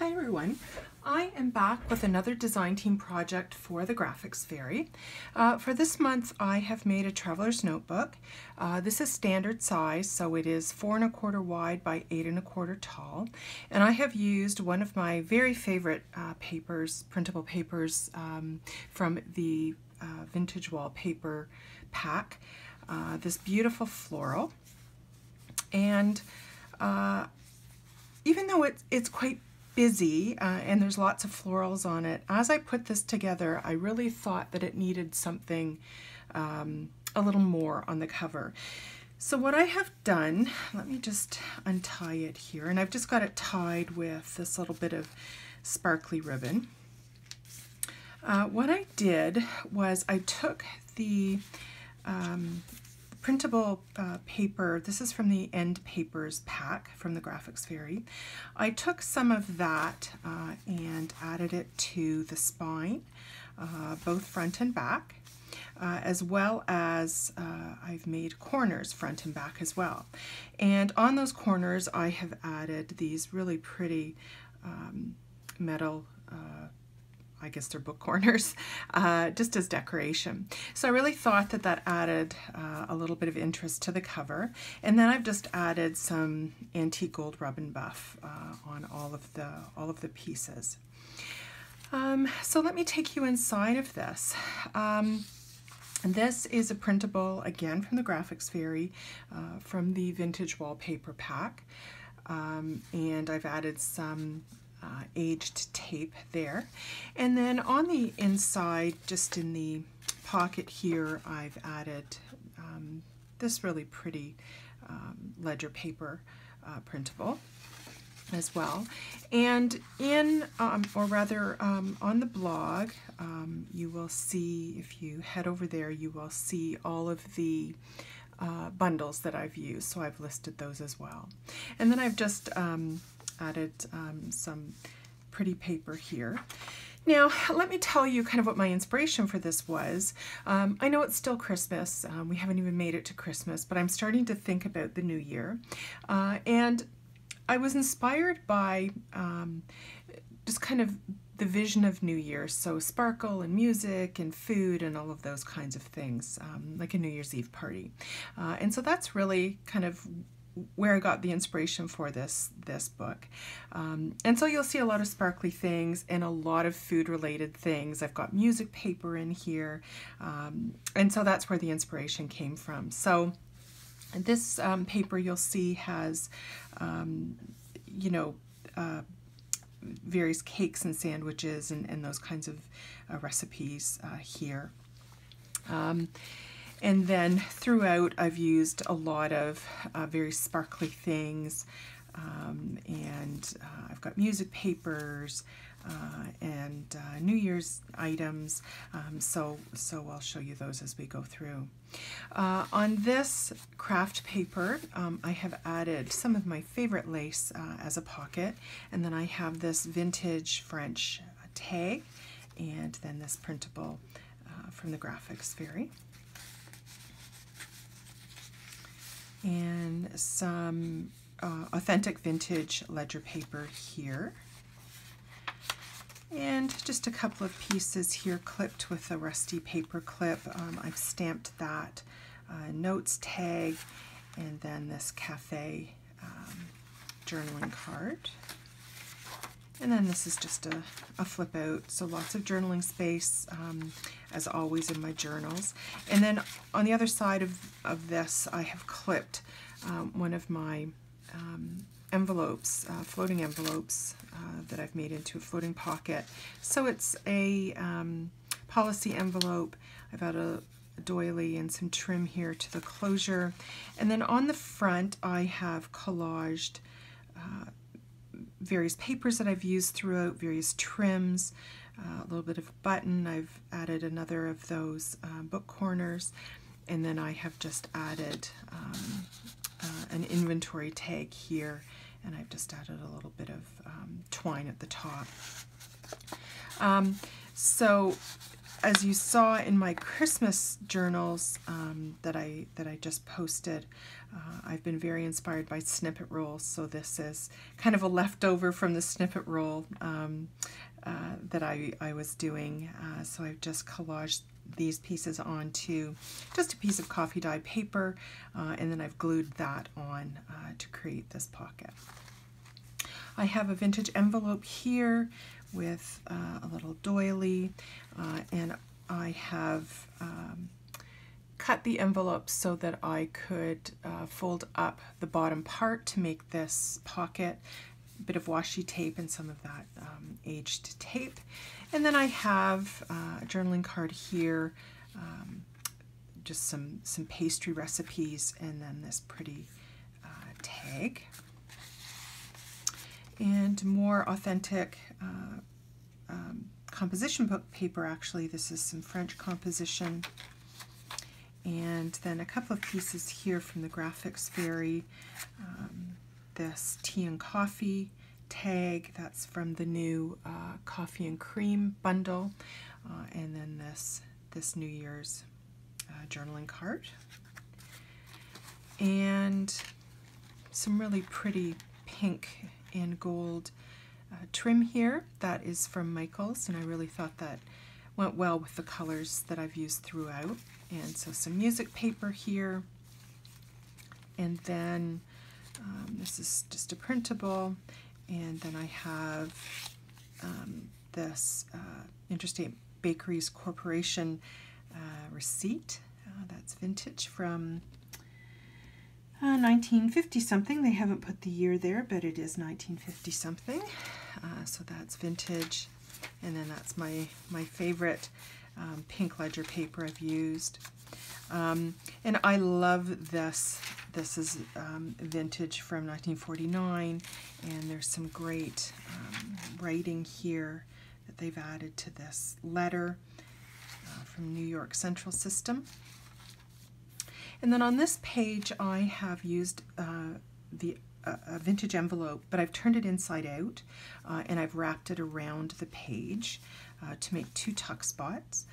Hi everyone, I am back with another design team project for the Graphics Fairy. For this month I have made a traveler's notebook. This is standard size, so it is 4 1/4 wide by 8 1/4 tall, and I have used one of my very favorite papers, printable papers from the Vintage Wallpaper pack, this beautiful floral. And even though it's quite busy and there's lots of florals on it, as I put this together, I really thought that it needed something a little more on the cover. So what I have done, let me just untie it here, and I've just got it tied with this little bit of sparkly ribbon. What I did was I took the printable paper. This is from the End Papers pack from the Graphics Fairy. I took some of that and added it to the spine, both front and back, as well as I've made corners front and back as well. And on those corners I have added these really pretty metal, I guess they're book corners, just as decoration. So I really thought that that added a little bit of interest to the cover. And then I've just added some antique gold rub and buff on all of the pieces. So let me take you inside of this. This is a printable, again from the Graphics Fairy, from the Vintage Wallpaper pack, and I've added some aged tape there. And then on the inside, just in the pocket here, I've added this really pretty ledger paper printable as well. And in, or rather on the blog, you will see, if you head over there, you will see all of the bundles that I've used. So I've listed those as well. And then I've just added some pretty paper here. Now let me tell you kind of what my inspiration for this was. I know it's still Christmas, we haven't even made it to Christmas, but I'm starting to think about the new year, and I was inspired by just kind of the vision of New Year, so sparkle and music and food and all of those kinds of things, like a New Year's Eve party. And so that's really kind of where I got the inspiration for this book. And so you'll see a lot of sparkly things and a lot of food related things. I've got music paper in here, and so that's where the inspiration came from. So this paper you'll see has you know, various cakes and sandwiches and those kinds of recipes here. And then throughout I've used a lot of very sparkly things, and I've got music papers and New Year's items, so I'll show you those as we go through. On this craft paper, I have added some of my favorite lace as a pocket, and then I have this vintage French tag, and then this printable from the Graphics Fairy. And some authentic vintage ledger paper here. And just a couple of pieces here clipped with a rusty paper clip. I've stamped that notes tag, and then this cafe journaling card. And then this is just a flip out, so lots of journaling space, as always in my journals. And then on the other side of this, I have clipped one of my envelopes, floating envelopes that I've made into a floating pocket. So it's a policy envelope. I've got a doily and some trim here to the closure. And then on the front, I have collaged various papers that I've used throughout, various trims, a little bit of button. I've added another of those book corners, and then I have just added an inventory tag here, and I've just added a little bit of twine at the top. So as you saw in my Christmas journals that I just posted, I've been very inspired by snippet rolls. So this is kind of a leftover from the snippet roll that I was doing. So I've just collaged these pieces onto just a piece of coffee dyed paper, and then I've glued that on to create this pocket. I have a vintage envelope here with a little doily, and I have cut the envelope so that I could fold up the bottom part to make this pocket. A bit of washi tape and some of that aged tape. And then I have a journaling card here, just some pastry recipes, and then this pretty tag. And more authentic composition book paper, actually. This is some French composition. And then a couple of pieces here from the Graphics Fairy. This tea and coffee tag, that's from the new coffee and cream bundle. And then this New Year's journaling card. And some really pretty pink and gold trim here. That is from Michaels, and I really thought that went well with the colors that I've used throughout. And so some music paper here, and then this is just a printable, and then I have this Interstate Bakeries Corporation receipt. That's vintage from 1950 something. They haven't put the year there, but it is 1950 something. So that's vintage. And then that's my favorite pink ledger paper I've used. And I love this. This is vintage from 1949, and there's some great writing here that they've added to this letter from New York Central System. And then on this page I have used a vintage envelope, but I've turned it inside out, and I've wrapped it around the page to make two tuck spots.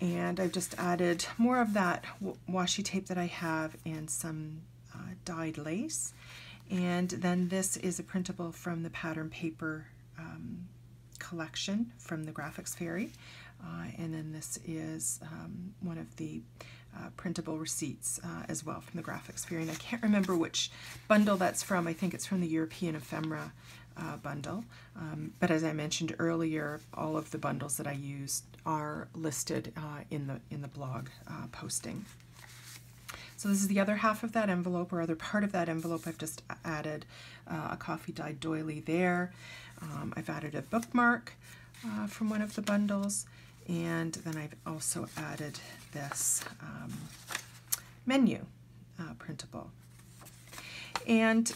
And I've just added more of that washi tape that I have and some dyed lace. And then this is a printable from the pattern paper collection from the Graphics Fairy. And then this is one of the printable receipts as well from the Graphics Fairy. And I can't remember which bundle that's from. I think it's from the European Ephemera bundle. But as I mentioned earlier, all of the bundles that I used are listed in the blog posting. So this is the other half of that envelope, or other part of that envelope. I've just added a coffee dyed doily there. I've added a bookmark from one of the bundles, and then I've also added this menu printable. And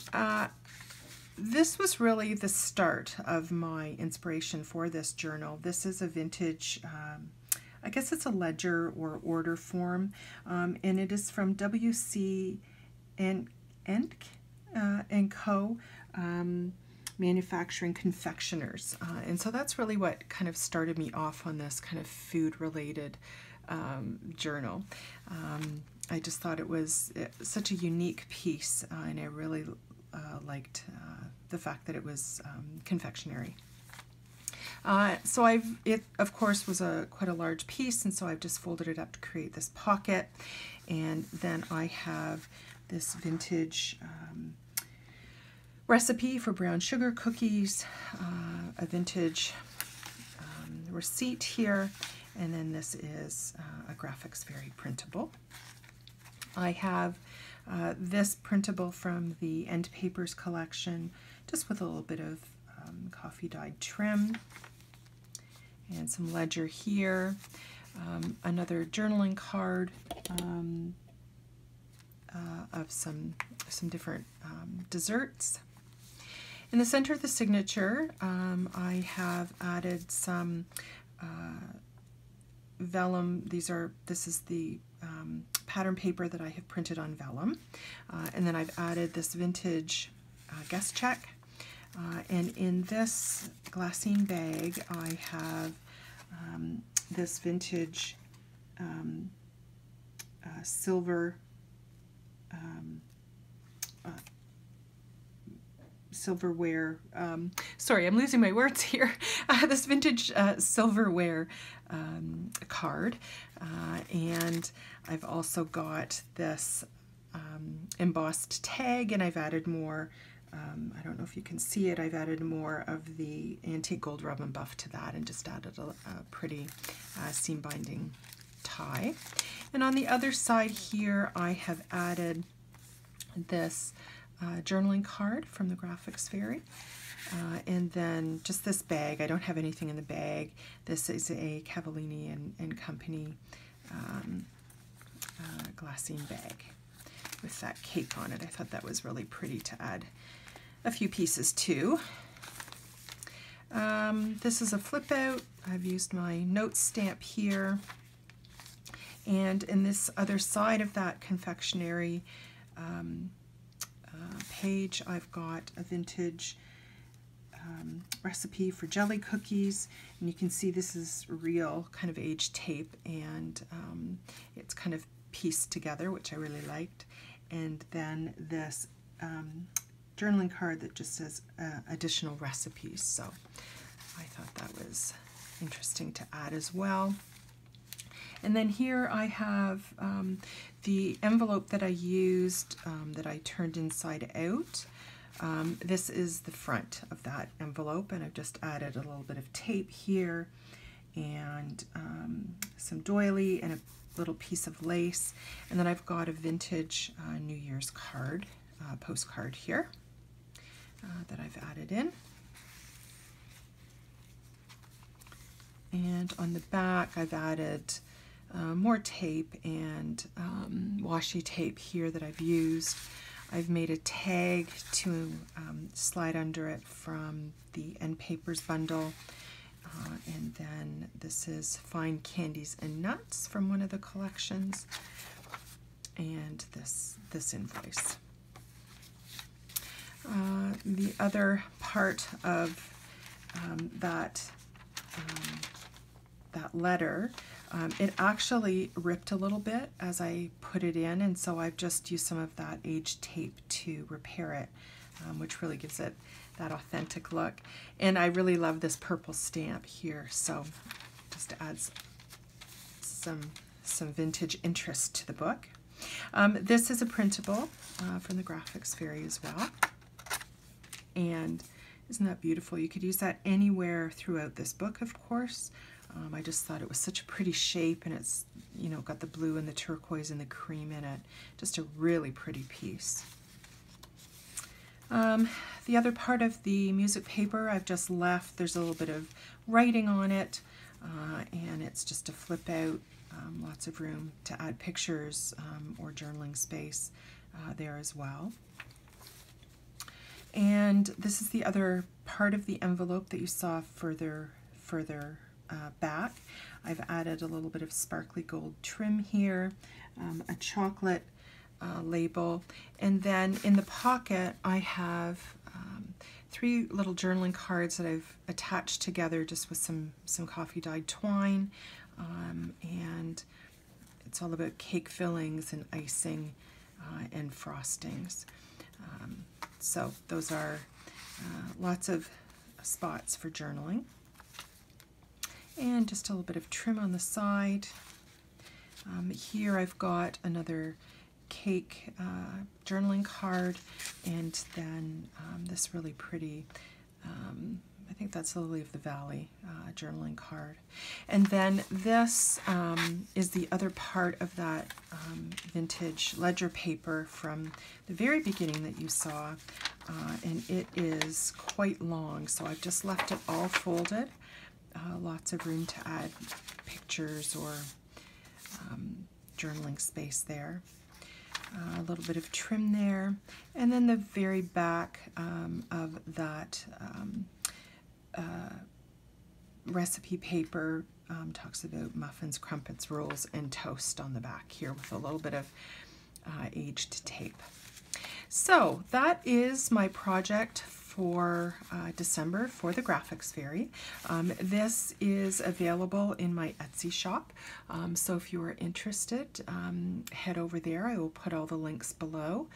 this was really the start of my inspiration for this journal. This is a vintage, I guess it's a ledger or order form, and it is from W.C. and Co. Manufacturing Confectioners. And so that's really what kind of started me off on this kind of food-related journal. I just thought it was such a unique piece, and I really liked the fact that it was confectionery. So it of course was quite a large piece, and so I've just folded it up to create this pocket. And then I have this vintage recipe for brown sugar cookies, a vintage receipt here, and then this is a Graphics Fairy printable. I have this printable from the End Papers collection, just with a little bit of coffee dyed trim, and some ledger here, another journaling card of some different desserts. In the center of the signature, I have added some vellum. This is the pattern paper that I have printed on vellum. And then I've added this vintage guest check. And in this glassine bag, I have this vintage silverware sorry, I'm losing my words here. This vintage silverware card, and I've also got this embossed tag, and I've added more. I don't know if you can see it. I've added more of the antique gold rub and buff to that, and just added a pretty seam binding tie. And on the other side here, I have added this journaling card from the Graphics Fairy. And then just this bag. I don't have anything in the bag. This is a Cavallini and Company glassine bag with that cake on it. I thought that was really pretty to add a few pieces to. This is a flip out. I've used my note stamp here. And in this other side of that confectionery page, I've got a vintage recipe for jelly cookies, and you can see this is real kind of aged tape, and it's kind of pieced together, which I really liked. And then this journaling card that just says additional recipes, so I thought that was interesting to add as well. And then here I have the envelope that I used that I turned inside out. This is the front of that envelope, and I've just added a little bit of tape here and some doily and a little piece of lace. And then I've got a vintage New Year's card, postcard here that I've added in. And on the back I've added more tape and washi tape here that I've used. I've made a tag to slide under it from the End Papers bundle. And then this is Fine Candies and Nuts from one of the collections. And this invoice. The other part of that letter, it actually ripped a little bit as I put it in, and so I've just used some of that aged tape to repair it, which really gives it that authentic look. And I really love this purple stamp here, so just adds some vintage interest to the book. This is a printable from the Graphics Fairy as well, and isn't that beautiful? You could use that anywhere throughout this book, of course. I just thought it was such a pretty shape, and it's, you know, got the blue and the turquoise and the cream in it. Just a really pretty piece. The other part of the music paper I've just left, there's a little bit of writing on it, and it's just a flip out, lots of room to add pictures or journaling space there as well. And this is the other part of the envelope that you saw further back. I've added a little bit of sparkly gold trim here, a chocolate label, and then in the pocket I have 3 little journaling cards that I've attached together just with some coffee dyed twine, and it's all about cake fillings and icing and frostings. So those are lots of spots for journaling. And just a little bit of trim on the side. Here I've got another cake journaling card, and then this really pretty, I think that's Lily of the Valley journaling card. And then this is the other part of that vintage ledger paper from the very beginning that you saw, and it is quite long, so I've just left it all folded. Lots of room to add pictures or journaling space there. A little bit of trim there. And then the very back of that recipe paper talks about muffins, crumpets, rolls, and toast on the back here with a little bit of aged tape. So that is my project for December for the Graphics Fairy. This is available in my Etsy shop, so if you are interested, head over there. I will put all the links below.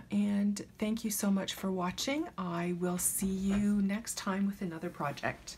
And thank you so much for watching. I will see you next time with another project.